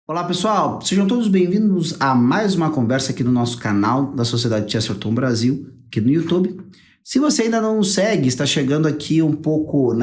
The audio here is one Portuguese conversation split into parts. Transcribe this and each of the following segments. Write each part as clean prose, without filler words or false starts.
Olá pessoal, sejam todos bem-vindos a mais uma conversa aqui no nosso canal da Sociedade Chesterton Brasil, aqui no YouTube. Se você ainda não nos segue, está chegando aqui um pouco,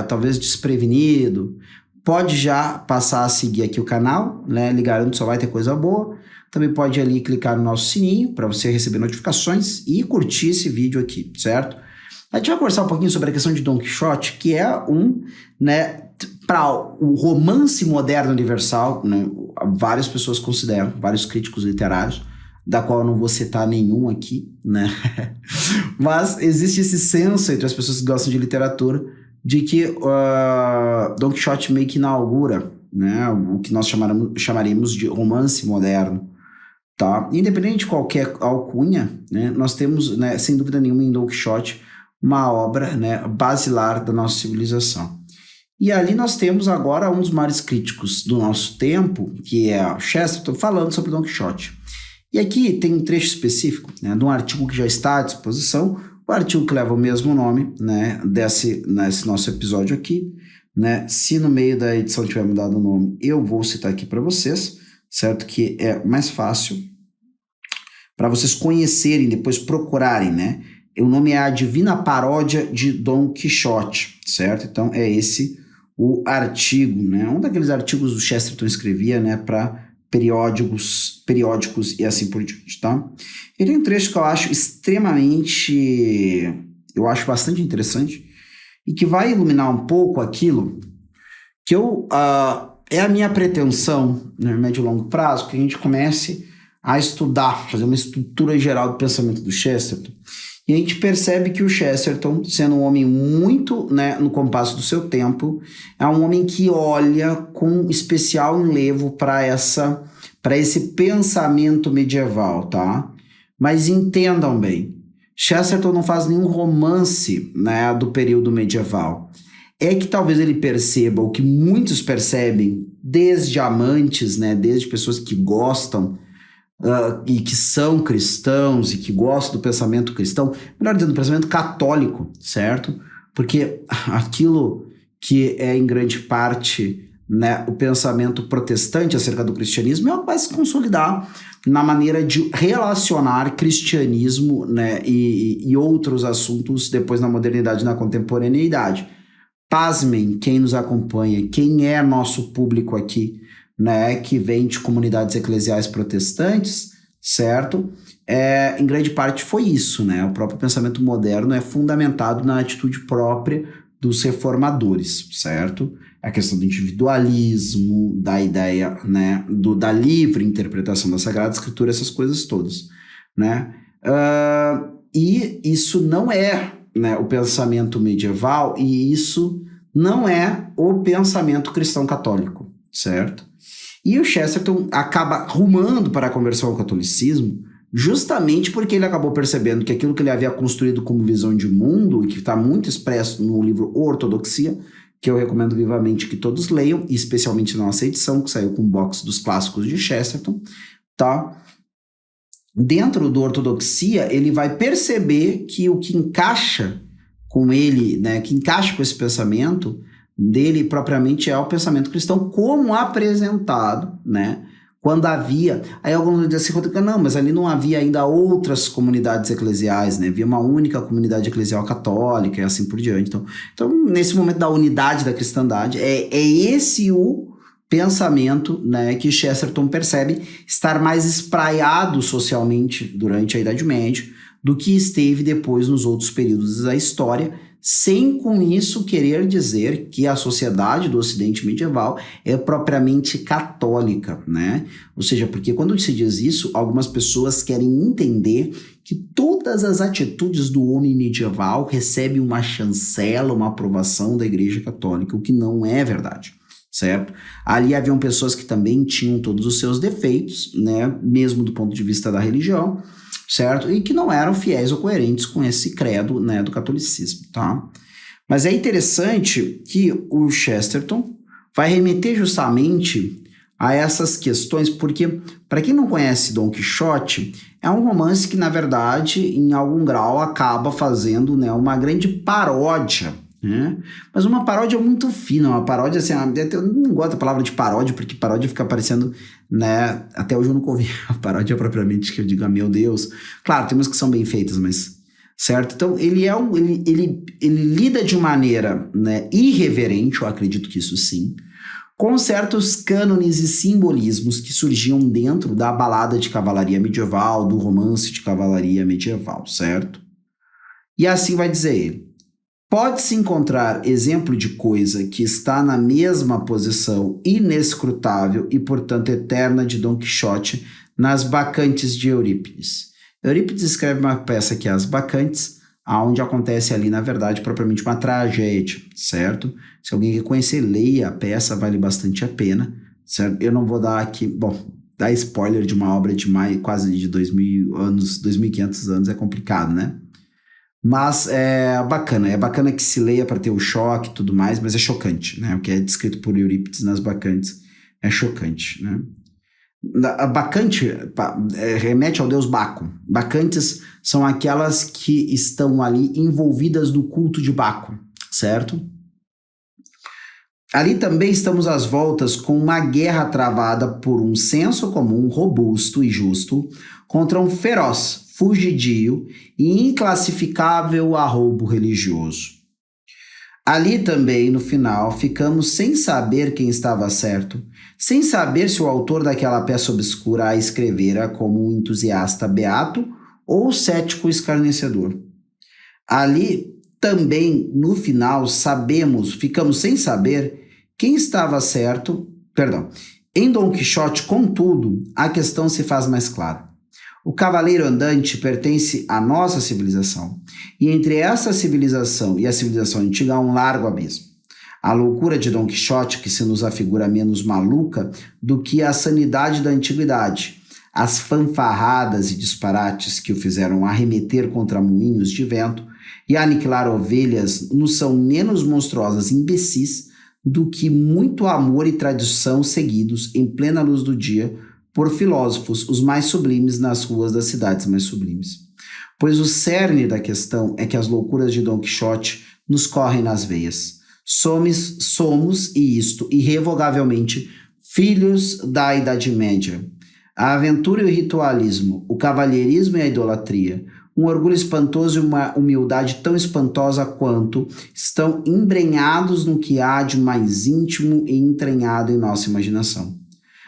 talvez desprevenido, pode já passar a seguir aqui o canal, lhe garanto, só vai ter coisa boa. Também pode ali clicar no nosso sininho para você receber notificações e curtir esse vídeo aqui, certo? A gente vai conversar um pouquinho sobre a questão de Don Quixote, que é para o romance moderno universal, várias pessoas consideram, vários críticos literários, da qual eu não vou citar nenhum aqui, né? Mas existe esse senso entre as pessoas que gostam de literatura de que Don Quixote meio que inaugura, né, o que nós chamaremos de romance moderno, tá? Independente de qualquer alcunha, né, nós temos, né, sem dúvida nenhuma, em Don Quixote, uma obra, né, basilar da nossa civilização. E ali nós temos agora um dos maiores críticos do nosso tempo, que é o Chesterton, falando sobre Don Quixote. E aqui tem um trecho específico, né, de um artigo que já está à disposição, o artigo que leva o mesmo nome, né, nesse nosso episódio aqui, né? Se no meio da edição tiver mudado o nome, eu vou citar aqui para vocês, certo? Que é mais fácil para vocês conhecerem, depois procurarem, né? O nome é A Divina Paródia de Don Quixote, certo? Então é esse o artigo, né? Um daqueles artigos do Chesterton escrevia, né, para periódicos e assim por diante, tá? E tem um trecho que eu acho bastante interessante e que vai iluminar um pouco aquilo que é a minha pretensão, no médio e longo prazo, que a gente comece a estudar, fazer uma estrutura geral do pensamento do Chesterton. E a gente percebe que o Chesterton, sendo um homem muito, né, no compasso do seu tempo, é um homem que olha com especial enlevo para esse pensamento medieval, tá? Mas entendam bem, Chesterton não faz nenhum romance, né, do período medieval. É que talvez ele perceba o que muitos percebem, desde amantes, né, desde pessoas que gostam, e que são cristãos e que gostam do pensamento cristão, melhor dizendo, do pensamento católico, certo? Porque aquilo que é em grande parte, né, o pensamento protestante acerca do cristianismo é o que vai se consolidar na maneira de relacionar cristianismo, né, e outros assuntos depois na modernidade e na contemporaneidade. Pasmem quem nos acompanha, quem é nosso público aqui, né, que vem de comunidades eclesiais protestantes, certo? Em grande parte foi isso, né? O próprio pensamento moderno é fundamentado na atitude própria dos reformadores, certo? A questão do individualismo, da ideia, né, da livre interpretação da Sagrada Escritura, essas coisas todas, né? E isso não é, né, o pensamento medieval, e isso não é o pensamento cristão católico, certo? E o Chesterton acaba rumando para a conversão ao catolicismo justamente porque ele acabou percebendo que aquilo que ele havia construído como visão de mundo, e que está muito expresso no livro Ortodoxia, que eu recomendo vivamente que todos leiam, especialmente na nossa edição, que saiu com o box dos clássicos de Chesterton, tá? Dentro do Ortodoxia, ele vai perceber que o que encaixa com ele, né, que encaixa com esse pensamento dele propriamente é o pensamento cristão como apresentado, né, quando havia, aí alguns dizem assim, não, mas ali não havia ainda outras comunidades eclesiais, né, havia uma única comunidade eclesial católica e assim por diante, então nesse momento da unidade da cristandade, é esse o pensamento, né, que Chesterton percebe estar mais espraiado socialmente durante a Idade Média do que esteve depois nos outros períodos da história, sem com isso querer dizer que a sociedade do Ocidente medieval é propriamente católica, né? Ou seja, porque quando se diz isso, algumas pessoas querem entender que todas as atitudes do homem medieval recebem uma chancela, uma aprovação da Igreja Católica, o que não é verdade, certo? Ali haviam pessoas que também tinham todos os seus defeitos, né? Mesmo do ponto de vista da religião, certo? E que não eram fiéis ou coerentes com esse credo, né, do catolicismo, tá? Mas é interessante que o Chesterton vai remeter justamente a essas questões, porque, para quem não conhece Don Quixote, é um romance que, na verdade, em algum grau, acaba fazendo, né, uma grande paródia, né? Mas uma paródia muito fina, uma paródia assim, eu não gosto da palavra de paródia, porque paródia fica parecendo, né? Até hoje eu nunca ouvi a paródia propriamente, que eu diga, meu Deus. Claro, tem umas que são bem feitas, mas... Certo? Então, ele lida de maneira, né, irreverente, eu acredito que isso sim, com certos cânones e simbolismos que surgiam dentro da balada de cavalaria medieval, do romance de cavalaria medieval, certo? E assim vai dizer ele. Pode-se encontrar exemplo de coisa que está na mesma posição inescrutável e, portanto, eterna de Dom Quixote nas Bacantes de Eurípides. Eurípides escreve uma peça que é As Bacantes, onde acontece ali, na verdade, propriamente uma tragédia, certo? Se alguém quer conhecer, leia a peça, vale bastante a pena, certo? Eu não vou dar aqui, dar spoiler de uma obra de quase de 2.000 anos, 2.500 anos é complicado, né? Mas é bacana que se leia para ter o choque e tudo mais, mas é chocante, né? O que é descrito por Eurípides nas Bacantes é chocante, né? A Bacante remete ao deus Baco. Bacantes são aquelas que estão ali envolvidas no culto de Baco, certo? Ali também estamos às voltas com uma guerra travada por um senso comum robusto e justo contra um feroz, fugidio e inclassificável arroubo religioso. Ali também, no final, ficamos sem saber quem estava certo, sem saber se o autor daquela peça obscura a escrevera como um entusiasta beato ou cético escarnecedor. Ali também, no final, ficamos sem saber quem estava certo, Em Dom Quixote, contudo, a questão se faz mais clara. O cavaleiro andante pertence à nossa civilização, e entre essa civilização e a civilização antiga há um largo abismo. A loucura de Dom Quixote, que se nos afigura menos maluca do que a sanidade da antiguidade, as fanfarradas e disparates que o fizeram arremeter contra moinhos de vento e aniquilar ovelhas nos são menos monstruosas e imbecis do que muito amor e tradição seguidos em plena luz do dia por filósofos, os mais sublimes nas ruas das cidades mais sublimes. Pois o cerne da questão é que as loucuras de Dom Quixote nos correm nas veias. Somos, e isto irrevogavelmente, filhos da Idade Média. A aventura e o ritualismo, o cavalheirismo e a idolatria, um orgulho espantoso e uma humildade tão espantosa quanto estão embrenhados no que há de mais íntimo e entranhado em nossa imaginação.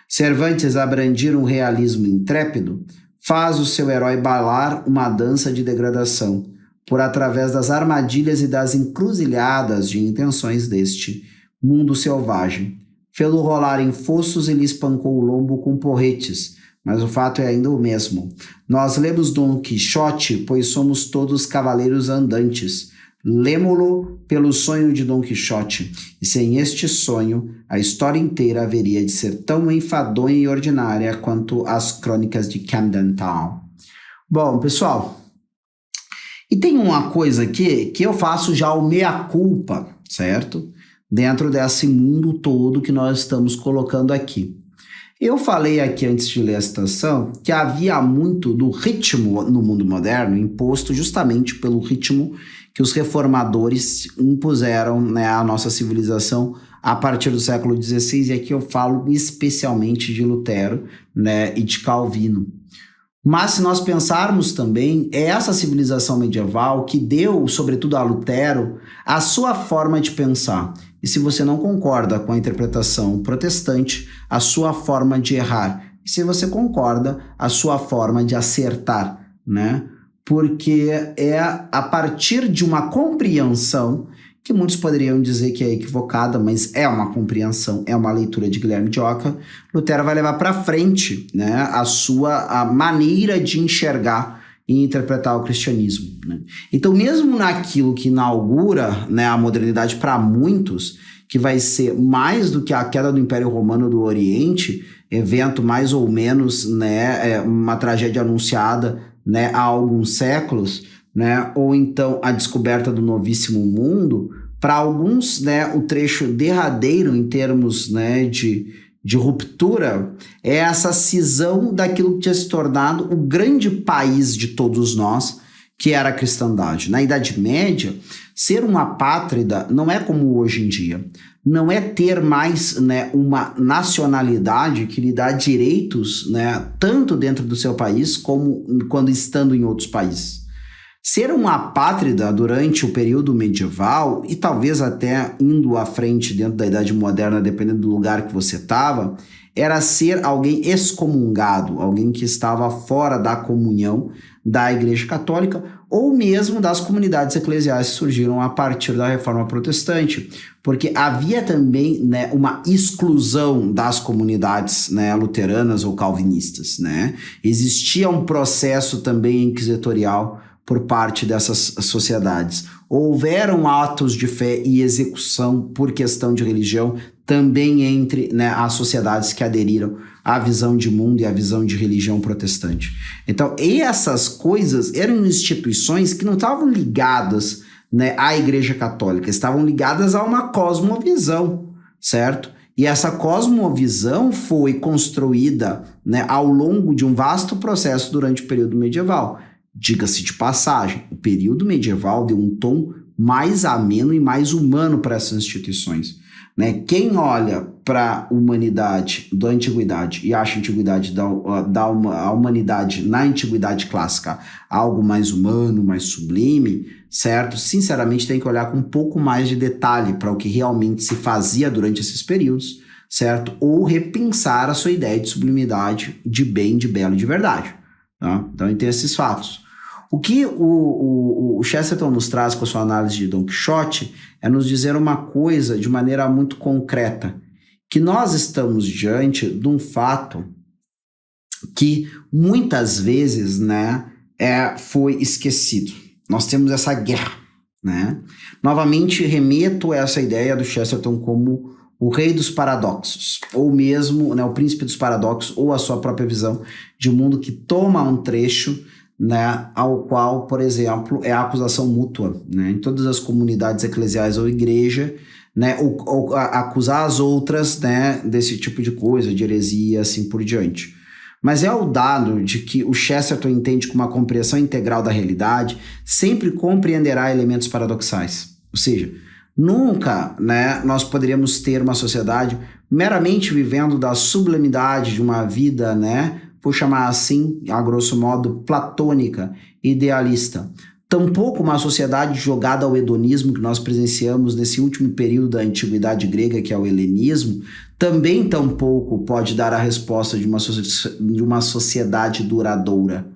Cervantes, a brandir um realismo intrépido, faz o seu herói bailar uma dança de degradação, por através das armadilhas e das encruzilhadas de intenções deste mundo selvagem. Fê-lo rolar em fossos e lhe espancou o lombo com porretes, mas o fato é ainda o mesmo. Nós lemos Dom Quixote, pois somos todos cavaleiros andantes. Lemo-lo pelo sonho de Dom Quixote, e sem este sonho, a história inteira haveria de ser tão enfadonha e ordinária quanto as crônicas de Camden Town. Bom, pessoal, e tem uma coisa aqui que eu faço já o meia-culpa, certo? Dentro desse mundo todo que nós estamos colocando aqui. Eu falei aqui antes de ler a citação que havia muito do ritmo no mundo moderno imposto justamente pelo ritmo que os reformadores impuseram, né, à nossa civilização a partir do século XVI, e aqui eu falo especialmente de Lutero, né, e de Calvino. Mas se nós pensarmos também, é essa civilização medieval que deu, sobretudo a Lutero, a sua forma de pensar. E se você não concorda com a interpretação protestante, a sua forma de errar. E se você concorda, a sua forma de acertar, né? Porque é a partir de uma compreensão, que muitos poderiam dizer que é equivocada, mas é uma compreensão, é uma leitura de Guilherme de Ockham, Lutero vai levar para frente, né, a maneira de enxergar e interpretar o cristianismo, né? Então, mesmo naquilo que inaugura, né, a modernidade para muitos, que vai ser mais do que a queda do Império Romano do Oriente, evento mais ou menos, né, uma tragédia anunciada, né, há alguns séculos, né, ou então a descoberta do novíssimo mundo, para alguns, né, o trecho derradeiro em termos, né, de ruptura é essa cisão daquilo que tinha se tornado o grande país de todos nós, que era a cristandade. Na Idade Média, Ser um apátrida não é como hoje em dia. Não é ter mais, né, uma nacionalidade que lhe dá direitos, né, tanto dentro do seu país como quando estando em outros países. Ser um apátrida durante o período medieval, e talvez até indo à frente dentro da Idade Moderna, dependendo do lugar que você estava, era ser alguém excomungado, alguém que estava fora da comunhão da Igreja Católica ou mesmo das comunidades eclesiais que surgiram a partir da Reforma Protestante, porque havia também, né, uma exclusão das comunidades, né, luteranas ou calvinistas, né? Existia um processo também inquisitorial por parte dessas sociedades. Houveram atos de fé e execução por questão de religião também entre, né, as sociedades que aderiram à visão de mundo e à visão de religião protestante. Então, essas coisas eram instituições que não estavam ligadas, né, à Igreja Católica, estavam ligadas a uma cosmovisão, certo? E essa cosmovisão foi construída, né, ao longo de um vasto processo durante o período medieval. Diga-se de passagem, o período medieval deu um tom mais ameno e mais humano para essas instituições, né? Quem olha para a humanidade da antiguidade e acha a antiguidade a humanidade na antiguidade clássica algo mais humano, mais sublime, certo? Sinceramente tem que olhar com um pouco mais de detalhe para o que realmente se fazia durante esses períodos, certo? Ou repensar a sua ideia de sublimidade, de bem, de belo e de verdade. Tá? Então, tem esses fatos. O que o Chesterton nos traz com a sua análise de Dom Quixote é nos dizer uma coisa de maneira muito concreta, que nós estamos diante de um fato que muitas vezes, né, foi esquecido. Nós temos essa guerra, né? Novamente, remeto a essa ideia do Chesterton como o rei dos paradoxos, ou mesmo, né, o príncipe dos paradoxos, ou a sua própria visão de um mundo que toma um trecho, né, ao qual, por exemplo, é a acusação mútua, né, em todas as comunidades eclesiais ou igreja, né, ou acusar as outras, né, desse tipo de coisa, de heresia, assim por diante. Mas é o dado de que o Chesterton entende que uma compreensão integral da realidade sempre compreenderá elementos paradoxais. Ou seja, nunca, né, nós poderíamos ter uma sociedade meramente vivendo da sublimidade de uma vida, né, vou chamar assim, a grosso modo, platônica, idealista. Tampouco uma sociedade jogada ao hedonismo que nós presenciamos nesse último período da antiguidade grega, que é o helenismo, também tampouco pode dar a resposta de uma sociedade duradoura.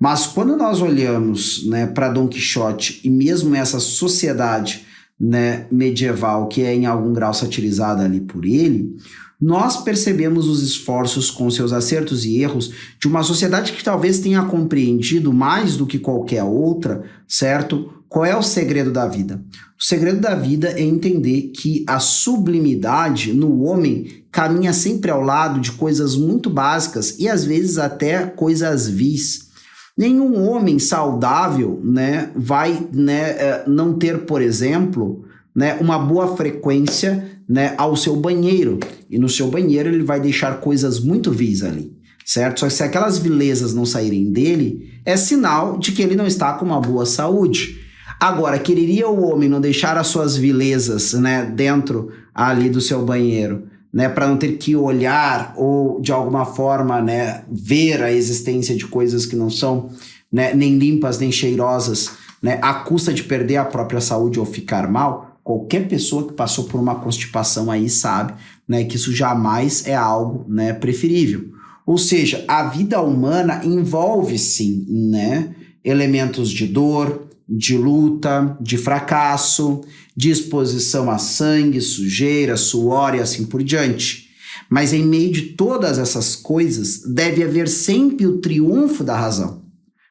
Mas quando nós olhamos, né, para Dom Quixote e mesmo essa sociedade, né, medieval, que é em algum grau satirizada ali por ele, nós percebemos os esforços com seus acertos e erros de uma sociedade que talvez tenha compreendido mais do que qualquer outra, certo? Qual é o segredo da vida? O segredo da vida é entender que a sublimidade no homem caminha sempre ao lado de coisas muito básicas e às vezes até coisas vis. Nenhum homem saudável, né, vai, né, não ter, por exemplo, né, uma boa frequência, né, ao seu banheiro. E no seu banheiro ele vai deixar coisas muito vis ali, certo? Só que se aquelas vilezas não saírem dele, é sinal de que ele não está com uma boa saúde. Agora, quereria o homem não deixar as suas vilezas, né, dentro ali do seu banheiro, né, para não ter que olhar ou de alguma forma, né, ver a existência de coisas que não são, né, nem limpas nem cheirosas, né, à custa de perder a própria saúde ou ficar mal? Qualquer pessoa que passou por uma constipação aí sabe, né, que isso jamais é algo, né, preferível. Ou seja, a vida humana envolve sim, né, elementos de dor, de luta, de fracasso, de exposição a sangue, sujeira, suor e assim por diante. Mas em meio de todas essas coisas, deve haver sempre o triunfo da razão,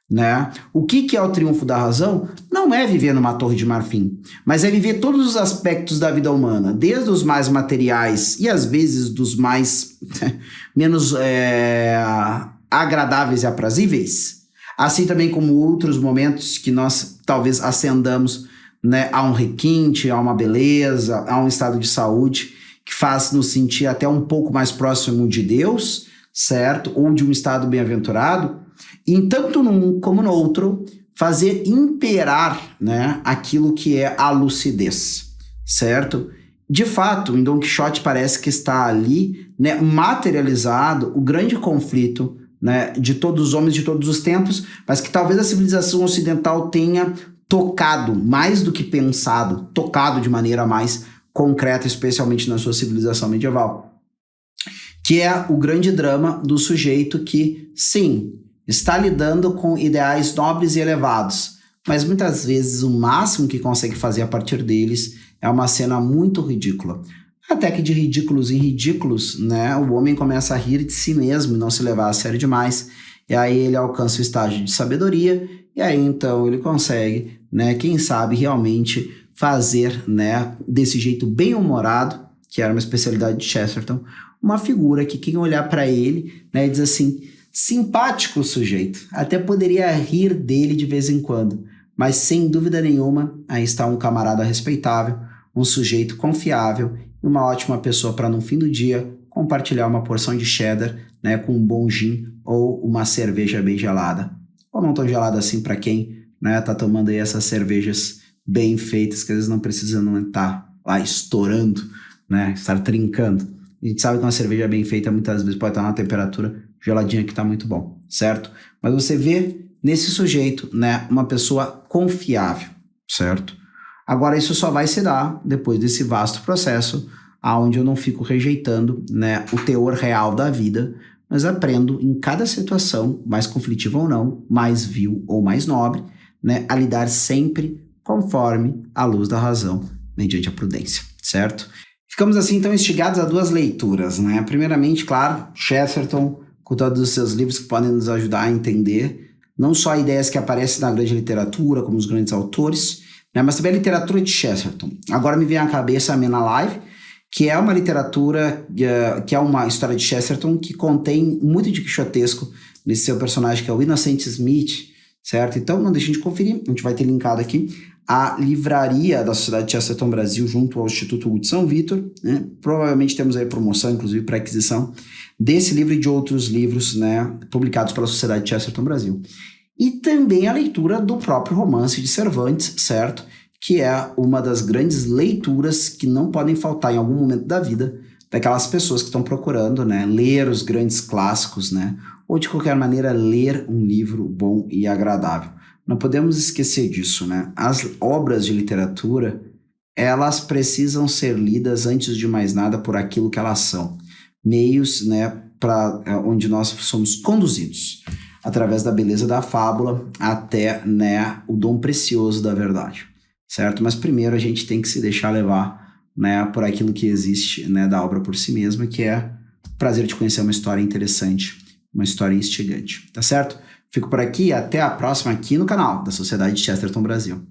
né? O que é o triunfo da razão? Não é viver numa torre de marfim, mas é viver todos os aspectos da vida humana, desde os mais materiais e às vezes dos mais menos agradáveis e aprazíveis, assim também como outros momentos que nós talvez ascendamos, né, a um requinte, a uma beleza, a um estado de saúde que faz nos sentir até um pouco mais próximo de Deus, certo? Ou de um estado bem-aventurado. E tanto num como no outro, fazer imperar, né, aquilo que é a lucidez, certo? De fato, em Dom Quixote parece que está ali, né, materializado o grande conflito, né, de todos os homens de todos os tempos, mas que talvez a civilização ocidental tenha tocado mais do que pensado, tocado de maneira mais concreta, especialmente na sua civilização medieval, que é o grande drama do sujeito que, sim, está lidando com ideais nobres e elevados, mas muitas vezes o máximo que consegue fazer a partir deles é uma cena muito ridícula. Até que de ridículos em ridículos, né, o homem começa a rir de si mesmo e não se levar a sério demais, e aí ele alcança o estágio de sabedoria, e aí então ele consegue, né, quem sabe realmente fazer, né, desse jeito bem humorado, que era uma especialidade de Chesterton, uma figura que quem olhar para ele, né, diz assim, simpático o sujeito, até poderia rir dele de vez em quando, mas sem dúvida nenhuma, aí está um camarada respeitável, um sujeito confiável e uma ótima pessoa para no fim do dia compartilhar uma porção de cheddar, né, com um bom gin ou uma cerveja bem gelada. Ou não tão gelada assim para quem, né, tá tomando aí essas cervejas bem feitas, que às vezes não precisa não estar lá estourando, né, estar trincando. A gente sabe que uma cerveja bem feita muitas vezes pode estar numa temperatura geladinha que está muito bom, certo? Mas você vê nesse sujeito, né, uma pessoa confiável, certo? Agora isso só vai se dar depois desse vasto processo, onde eu não fico rejeitando, né, o teor real da vida, mas aprendo em cada situação, mais conflitiva ou não, mais vil ou mais nobre, né, a lidar sempre conforme a luz da razão, mediante a prudência, certo? Ficamos assim então instigados a duas leituras, né? Primeiramente, claro, Chesterton, com todos os seus livros que podem nos ajudar a entender não só ideias que aparecem na grande literatura, como os grandes autores, né, mas também a literatura de Chesterton. Agora me vem à cabeça a Men Alive, que é uma literatura, que é uma história de Chesterton que contém muito de quixotesco nesse seu personagem, que é o Innocent Smith, certo? Então não deixem de conferir, a gente vai ter linkado aqui a livraria da Sociedade Chesterton Brasil junto ao Instituto Hugo de São Vítor, né? Provavelmente temos aí promoção, inclusive para aquisição desse livro e de outros livros, né, publicados pela Sociedade Chesterton Brasil. E também a leitura do próprio romance de Cervantes, certo? Que é uma das grandes leituras que não podem faltar em algum momento da vida daquelas pessoas que estão procurando, né, ler os grandes clássicos, né, ou de qualquer maneira ler um livro bom e agradável. Não podemos esquecer disso, né? As obras de literatura, elas precisam ser lidas antes de mais nada por aquilo que elas são. Meios, né, para onde nós somos conduzidos, através da beleza da fábula até, né, o dom precioso da verdade, certo? Mas primeiro a gente tem que se deixar levar, né, por aquilo que existe, né, da obra por si mesma, que é o prazer de conhecer uma história interessante, uma história instigante, tá certo? Fico por aqui e até a próxima aqui no canal da Sociedade Chesterton Brasil.